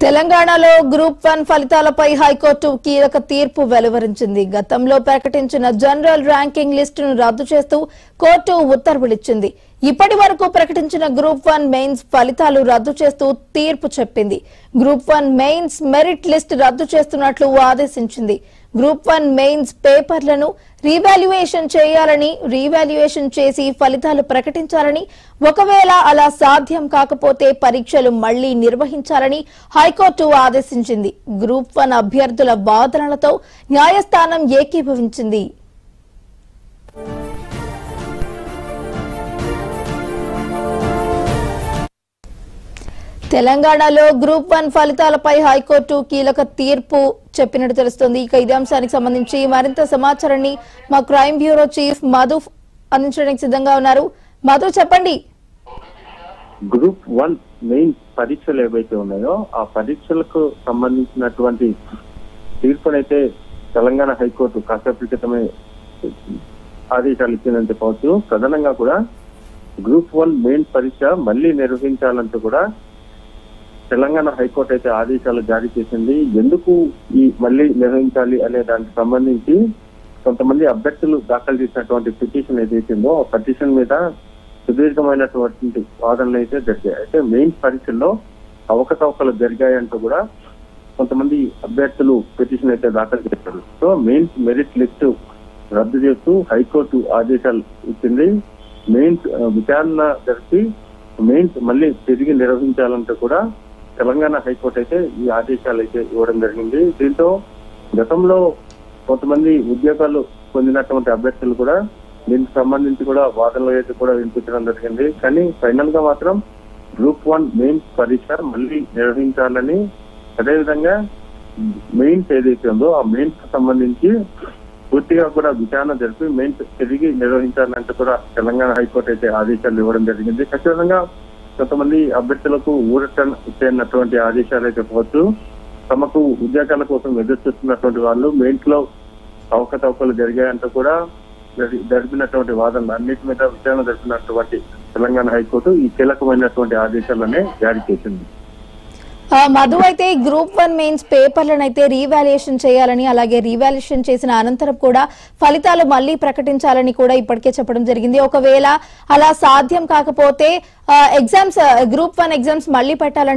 తెలంగాణలో గ్రూప్ 1 ఫలితాలపై హైకోర్టు కీలక తీర్పు వెలువరించింది. గతంలో ప్రకటించిన జనరల్ ర్యాంకింగ్ లిస్టును రద్దు చేస్తూ కోర్టు ఉత్తర్వులిచ్చింది. ఇప్పటి వరకు ప్రకటించిన గ్రూప్ 1 మెయిన్స్ ఫలితాలు రద్దు చేస్తూ తీర్పు చెప్పింది. గ్రూప్ 1 మెయిన్స్ మెరిట్ లిస్ట్ రద్దు చేస్తున్నట్లు ఆదేశించింది. గ్రూప్ 1 మెయిన్స్ పేపర్లను రీవాల్యుయేషన్ చేయాలని, రీవాల్యుయేషన్ చేసి ఫలితాలు ప్రకటించాలని, ఒకవేళ అలా సాధ్యం కాకపోతే పరీక్షలు మళ్లీ నిర్వహించాలని హైకోర్టు ఆదేశించింది. గ్రూప్ 1 అభ్యర్థుల వాదనలతో న్యాయస్థానం ఏకీభవించింది. తెలంగాణలో గ్రూప్ 1 ఫలితాలపై హైకోర్టు కీలక తీర్పు చెప్పినట్టు తెలుస్తోంది. ఇక ఇదే అంశానికి సంబంధించి మరింత సమాచారాన్ని మా క్రైమ్ బ్యూరో చీఫ్ మధు అందించడానికి సిద్ధంగా ఉన్నారు. మధు, చెప్పండి. గ్రూప్ 1 మెయిన్ పరీక్షలు ఏవైతే ఉన్నాయో ఆ పరీక్షలకు సంబంధించినటువంటి తీర్పునైతే తెలంగాణ హైకోర్టు కాసేపటి క్రితమే ఆదేశాలు ఇచ్చిందని చెప్పవచ్చు. ప్రధానంగా కూడా గ్రూప్ 1 మెయిన్ పరీక్ష మళ్లీ నిర్వహించాలంటూ కూడా తెలంగాణ హైకోర్టు అయితే ఆదేశాలు జారీ చేసింది. ఎందుకు ఈ మళ్లీ నిర్వహించాలి అనే దానికి సంబంధించి కొంతమంది అభ్యర్థులు దాఖలు చేసినటువంటి పిటిషన్ ఏదైతుందో ఆ పిటిషన్ మీద సుదీర్ఘమైనటువంటి వాదనలు అయితే జరిగాయి. అయితే మెయిన్ పరీక్షల్లో అవకతవకలు జరిగాయంటూ కూడా కొంతమంది అభ్యర్థులు పిటిషన్ అయితే దాఖలు చేశారు. సో మెయిన్స్ మెరిట్ లిస్ట్ రద్దు చేస్తూ హైకోర్టు ఆదేశాలు ఇచ్చింది. మెయిన్స్ విచారణ జరిపి మెయిన్స్ మళ్ళీ తిరిగి నిర్వహించాలంటూ కూడా తెలంగాణ హైకోర్టు అయితే ఈ ఆదేశాలు అయితే ఇవ్వడం జరిగింది. దీంతో గతంలో కొంతమంది ఉద్యోగాలు పొందినటువంటి అభ్యర్థులు కూడా దీనికి సంబంధించి కూడా వాదనలు అయితే కూడా వినిపించడం జరిగింది. కానీ ఫైనల్ గా మాత్రం గ్రూప్ 1 మెయిన్స్ పరీక్ష మళ్ళీ నిర్వహించాలని, అదేవిధంగా మెయిన్స్ ఏదైతే ఉందో ఆ మెయిన్స్ సంబంధించి పూర్తిగా కూడా విచారణ జరిపి మెయిన్స్ తిరిగి నిర్వహించాలంటే కూడా తెలంగాణ హైకోర్టు అయితే ఆదేశాలు ఇవ్వడం జరిగింది. ఖచ్చితంగా కొంతమంది అభ్యర్థులకు ఊరట ఇచ్చేటువంటి ఆదేశాలు అయితే చెప్పవచ్చు. తమకు ఉద్యోగాల కోసం ఎదురు చూస్తున్నటువంటి వాళ్ళు మెయిన్స్ లో అవకతవకలు జరిగాయంటూ కూడా జరిపినటువంటి వాదనలు అన్నిటి మీద విచారణ జరిపినటువంటి తెలంగాణ హైకోర్టు ఈ కీలకమైనటువంటి ఆదేశాలనే జారీ చేసింది. మధు, అయితే గ్రూప్ 1 మెయిన్స్ పేపర్లను అయితే రీవాల్యుయేషన్ చేయాలని, అలాగే రీవాల్యుయేషన్ చేసిన అనంతరం కూడా ఫలితాలు మళ్లీ ప్రకటించాలని కూడా ఇప్పటికే చెప్పడం జరిగింది. ఒకవేళ అలా సాధ్యం కాకపోతే గ్రూప్ 1 ఎగ్జామ్స్ మళ్లీ పెట్టాలంటే